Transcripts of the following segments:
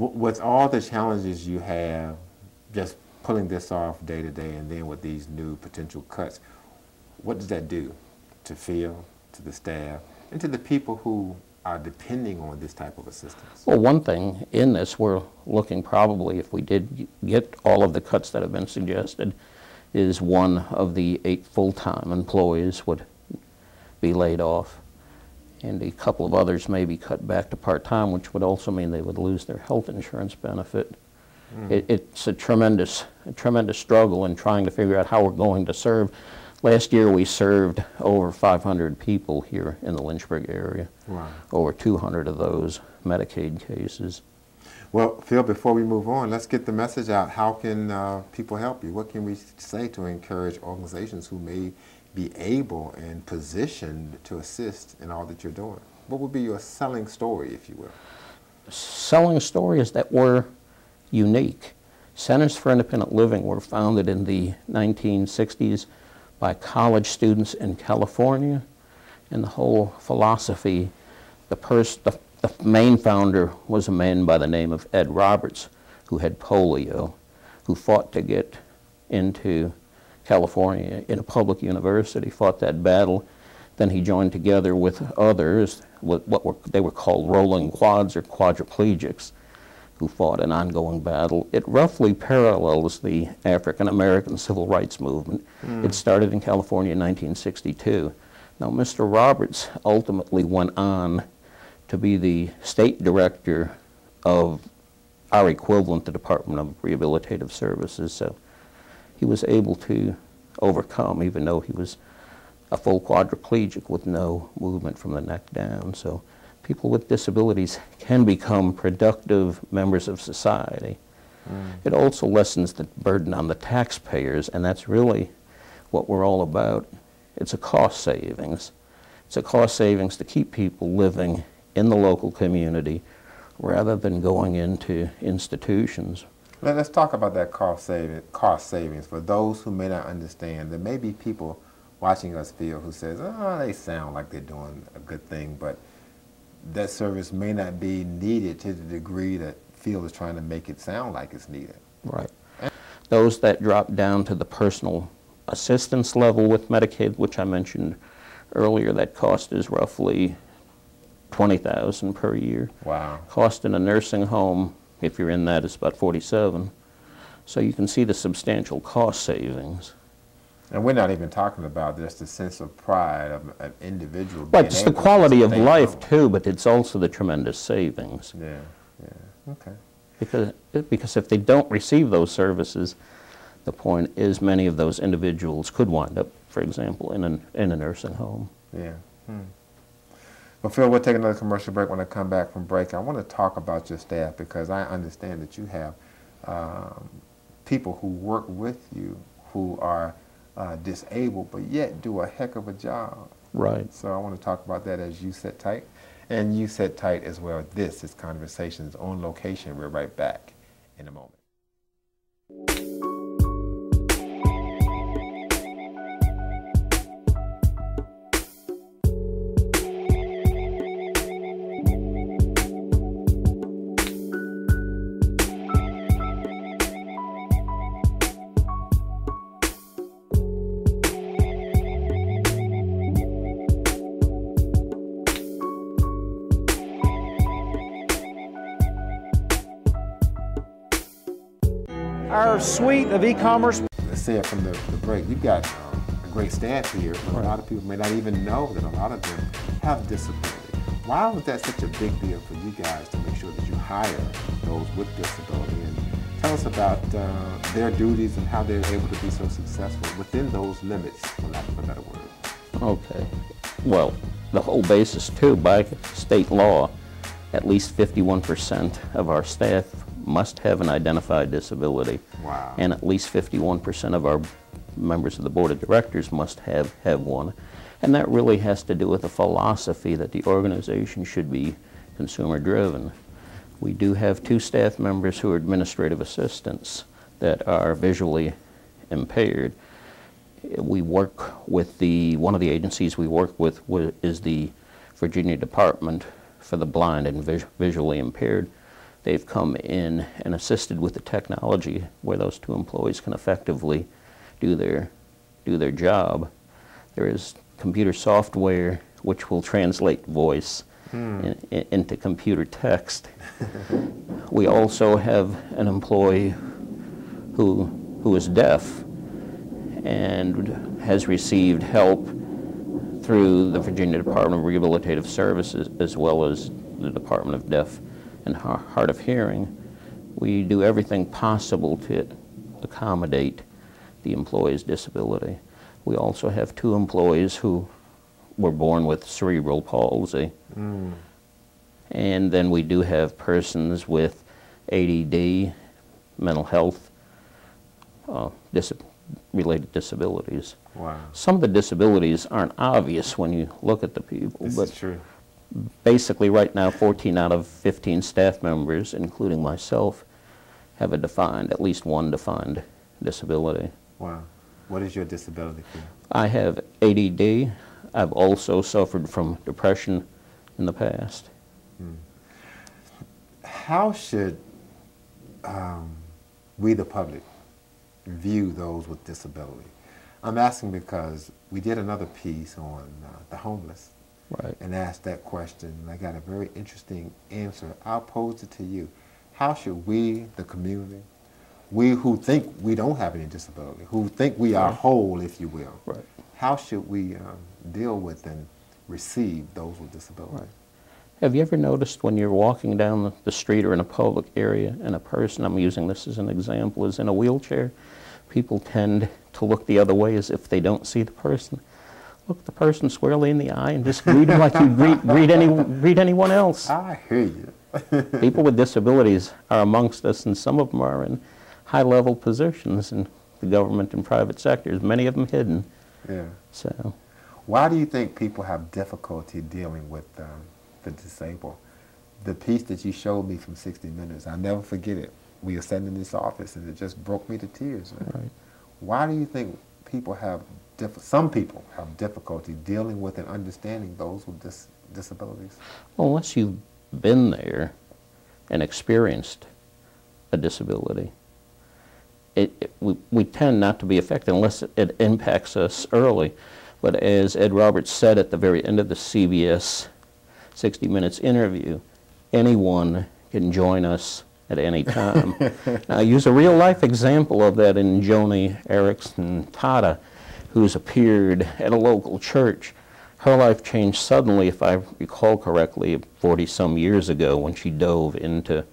With all the challenges you have, just pulling this off day to day, and then with these new potential cuts, what does that do to Phil, to the staff, and to the people who are depending on this type of assistance? Well, one thing in this, we're looking probably, if we did get all of the cuts that have been suggested, is one of the 8 full-time employees would be laid off, and a couple of others may be cut back to part-time, which would also mean they would lose their health insurance benefit. It's a tremendous struggle in trying to figure out how we're going to serve. Last year we served over 500 people here in the Lynchburg area. Wow. Over 200 of those Medicaid cases. Well, Phil, before we move on, let's get the message out. How can people help you? What can we say to encourage organizations who may be able and positioned to assist in all that you're doing? What would be your selling story, if you will? Selling story is that we're unique. Centers for Independent Living were founded in the 1960s by college students in California, and the whole philosophy, the main founder was a man by the name of Ed Roberts, who had polio, who fought to get into California in a public university, fought that battle. Then he joined together with others, they were called rolling quads or quadriplegics, who fought an ongoing battle. It roughly parallels the African-American civil rights movement. It started in California in 1962. Now, Mr. Roberts ultimately went on to be the state director of our equivalent, the Department of Rehabilitative Services, so he was able to overcome, even though he was a full quadriplegic with no movement from the neck down. So people with disabilities can become productive members of society. It also lessens the burden on the taxpayers, and that's really what we're all about. It's a cost savings. It's a cost savings to keep people living in the local community rather than going into institutions. Let's talk about that cost savings. For those who may not understand, there may be people watching us, Phil, who says, oh, they sound like they're doing a good thing, but that service may not be needed to the degree that Phil is trying to make it sound like it's needed. Right. Those that drop down to the personal assistance level with Medicaid, which I mentioned earlier, that cost is roughly $20,000 per year. Wow. Cost in a nursing home, if you're in that, is about $47,000. So you can see the substantial cost savings. And we're not even talking about just the sense of pride of an individual. Right, it's the quality of life too, but it's also the tremendous savings. Yeah, yeah, okay. Because if they don't receive those services, the point is many of those individuals could wind up, for example, in a nursing home. Yeah. Well, Phil, we'll take another commercial break. When I come back from break, I want to talk about your staff, because I understand that you have people who work with you who are disabled, but yet do a heck of a job. Right. So I want to talk about that as you sit tight. And you sit tight as well. This is Conversations on Location. We're right back in a moment. Our suite of e-commerce. Let's say it from the break. You've got a great staff here, but a lot of people may not even know that a lot of them have disability. Why was that such a big deal for you guys to make sure that you hire those with disability? And tell us about their duties and how they're able to be so successful within those limits, for lack of a better word. Okay. Well, the whole basis too, by state law, at least 51% of our staff must have an identified disability. Wow. And at least 51% of our members of the board of directors must have one. And that really has to do with the philosophy that the organization should be consumer driven. We do have 2 staff members who are administrative assistants that are visually impaired. We work with one of the agencies we work with is the Virginia Department for the Blind and Visually Impaired. They've come in and assisted with the technology where those 2 employees can effectively do their job. There is computer software which will translate voice into computer text. We also have an employee who is deaf and has received help through the Virginia Department of Rehabilitative Services as well as the Department of Deaf and Hard of Hearing. We do everything possible to accommodate the employee's disability. We also have 2 employees who were born with cerebral palsy. And then we do have persons with ADD, mental health, related disabilities. Wow. Some of the disabilities aren't obvious when you look at the people. This is true. Basically, right now, 14 out of 15 staff members, including myself, have at least one defined disability. Wow. What is your disability? I have ADD. I've also suffered from depression in the past. How should we, the public, view those with disability? I'm asking because we did another piece on the homeless. Right. And asked that question, and I got a very interesting answer. I'll pose it to you. How should we, the community, we who think we don't have any disability, who think we are whole, if you will, Right. how should we deal with and receive those with disability? Right. Have you ever noticed when you're walking down the street or in a public area and a person, I'm using this as an example, is in a wheelchair, people tend to look the other way as if they don't see the person. Look the person squarely in the eye and just greet them like you greet anyone else. I hear you. People with disabilities are amongst us, and some of them are in high-level positions in the government and private sectors, many of them hidden. Yeah. So, why do you think people have difficulty dealing with the disabled? The piece that you showed me from 60 Minutes, I'll never forget it. We were sitting in this office, and it just broke me to tears. right. Why do you think people have some people have difficulty dealing with and understanding those with disabilities? Well, unless you've been there and experienced a disability, we tend not to be affected unless it impacts us early. But as Ed Roberts said at the very end of the CBS 60 Minutes interview, anyone can join us at any time. Now, I use a real-life example of that in Joni Erickson Tada, who's appeared at a local church. Her life changed suddenly, if I recall correctly, 40-some years ago when she dove into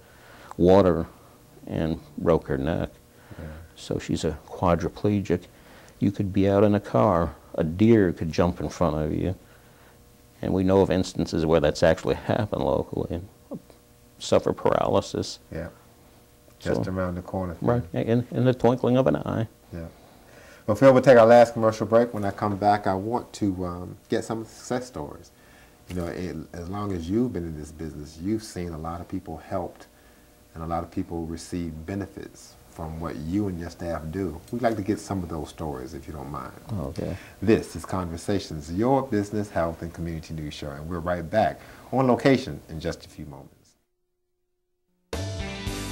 water and broke her neck. Yeah. So she's a quadriplegic. You could be out in a car, a deer could jump in front of you, and we know of instances where that's actually happened locally. Suffer paralysis. Yeah, just around the corner. Right, in the twinkling of an eye. Yeah. Well, Phil, we'll take our last commercial break. When I come back, I want to get some success stories. You know, as long as you've been in this business, you've seen a lot of people helped and a lot of people receive benefits from what you and your staff do. We'd like to get some of those stories, if you don't mind. Okay. This is Conversations, your business, health, and community news show, and we're right back on location in just a few moments.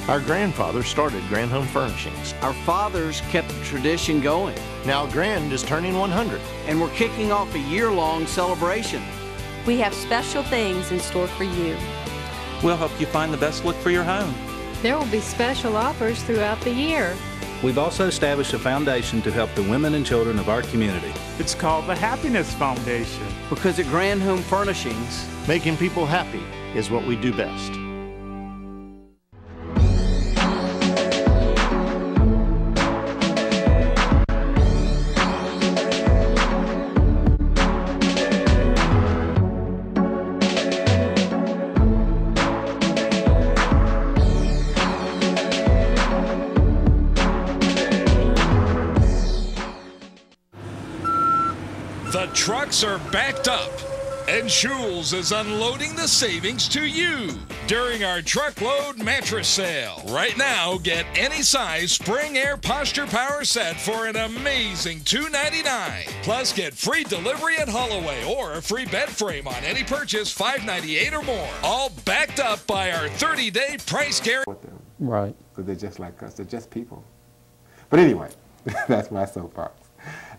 Our grandfather started Grand Home Furnishings. Our fathers kept the tradition going. Now Grand is turning 100. And we're kicking off a year-long celebration. We have special things in store for you. We'll help you find the best look for your home. There will be special offers throughout the year. We've also established a foundation to help the women and children of our community. It's called the Happiness Foundation. Because at Grand Home Furnishings, making people happy is what we do best. The trucks are backed up, and Schul's is unloading the savings to you. during our truckload mattress sale. Right now, get any size Spring Air Posture Power set for an amazing $299. Plus, get free delivery at Holloway or a free bed frame on any purchase $598 or more. All backed up by our 30-day price guarantee. Right. Because they're just like us. They're just people. But anyway, that's my soapbox.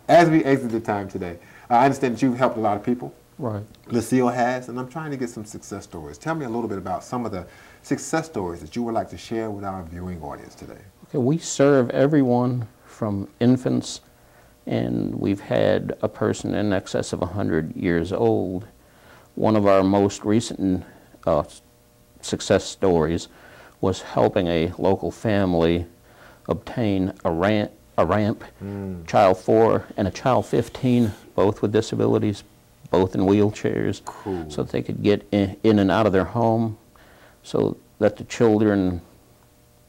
As we exit the time today, I understand that you've helped a lot of people. Right. LACIL has, and I'm trying to get some success stories. Tell me a little bit about some of the success stories that you would like to share with our viewing audience today. Okay, we serve everyone from infants, and we've had a person in excess of 100 years old. One of our most recent success stories was helping a local family obtain a ramp, child 4 and a child 15, both with disabilities, both in wheelchairs, so that they could get in and out of their home, so that the children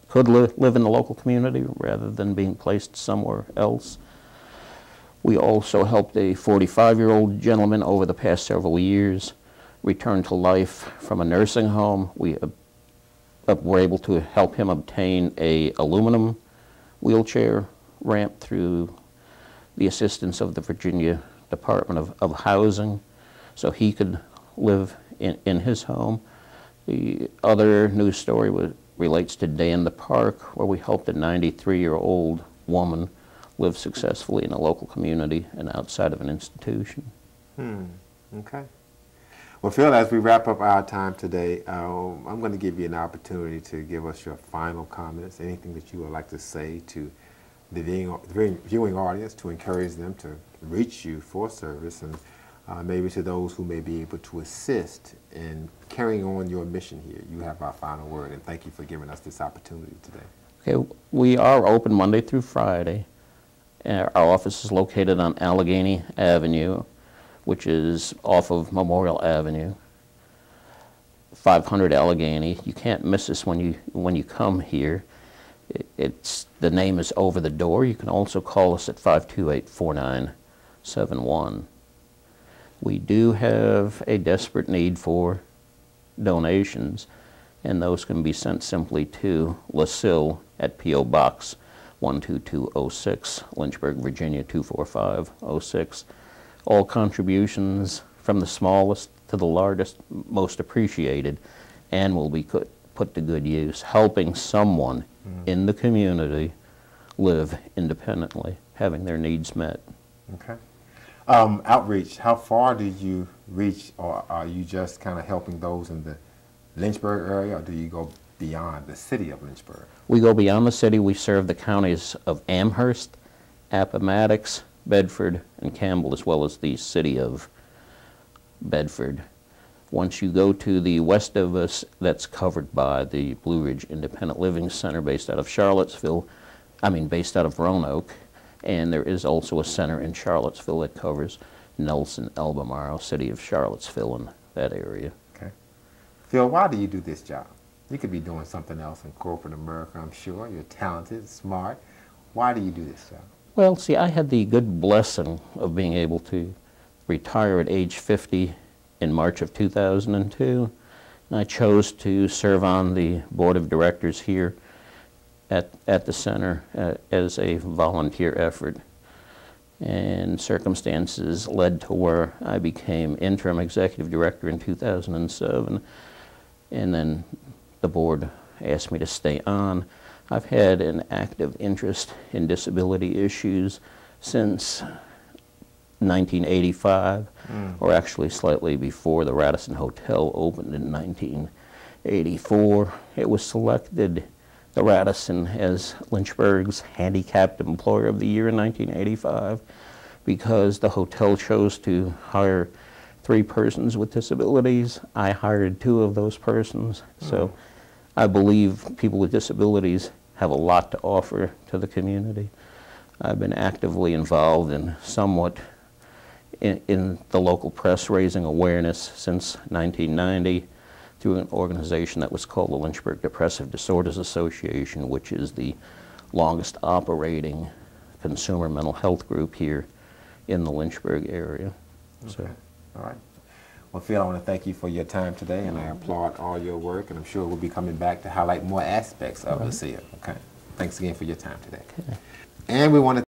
could live in the local community rather than being placed somewhere else. We also helped a 45-year-old gentleman over the past several years return to life from a nursing home. We were able to help him obtain an aluminum wheelchair ramp through the assistance of the Virginia Department of Housing, so he could live in his home. The other news story relates to Day in the Park, where we helped a 93-year-old woman live successfully in a local community and outside of an institution. Okay. Well, Phil, as we wrap up our time today, I'm going to give you an opportunity to give us your final comments, anything that you would like to say to the viewing audience to encourage them to reach you for service, and maybe to those who may be able to assist in carrying on your mission here. You have our final word, and thank you for giving us this opportunity today. Okay, we are open Monday through Friday. Our office is located on Alleghany Avenue, which is off of Memorial Avenue, 500 Alleghany. You can't miss us when you come here. The name is over the door. You can also call us at 528-4971. We do have a desperate need for donations, and those can be sent simply to LACIL at P.O. Box 12206, Lynchburg, Virginia 24506. All contributions, from the smallest to the largest, most appreciated, and will be put to good use, helping someone in the community live independently, having their needs met. Okay. Outreach, how far do you reach, or are you just kind of helping those in the Lynchburg area, or do you go beyond the city of Lynchburg? We go beyond the city. We serve the counties of Amherst, Appomattox, Bedford, and Campbell, as well as the city of Bedford. Once you go to the west of us, that's covered by the Blue Ridge Independent Living Center based out of based out of Roanoke. And there is also a center in Charlottesville that covers Nelson, Albemarle, city of Charlottesville, and that area. Okay. Phil, why do you do this job? You could be doing something else in corporate America, I'm sure. You're talented, smart. Why do you do this job? Well, see, I had the good blessing of being able to retire at age 50 in March of 2002. And I chose to serve on the board of directors here at the center as a volunteer effort. And circumstances led to where I became interim executive director in 2007. And then the board asked me to stay on. I've had an active interest in disability issues since 1985, or actually slightly before the Radisson Hotel opened in 1984. It was selected, the Radisson, as Lynchburg's Handicapped Employer of the Year in 1985 because the hotel chose to hire 3 persons with disabilities. I hired 2 of those persons. So I believe people with disabilities have a lot to offer to the community. I've been actively involved in in the local press, raising awareness since 1990 through an organization that was called the Lynchburg Depressive Disorders Association, which is the longest operating consumer mental health group here in the Lynchburg area. Okay. All right. Well, Phil, I want to thank you for your time today, and I applaud all your work, and I'm sure we'll be coming back to highlight more aspects of LACIL. Okay. Thanks again for your time today. And we want to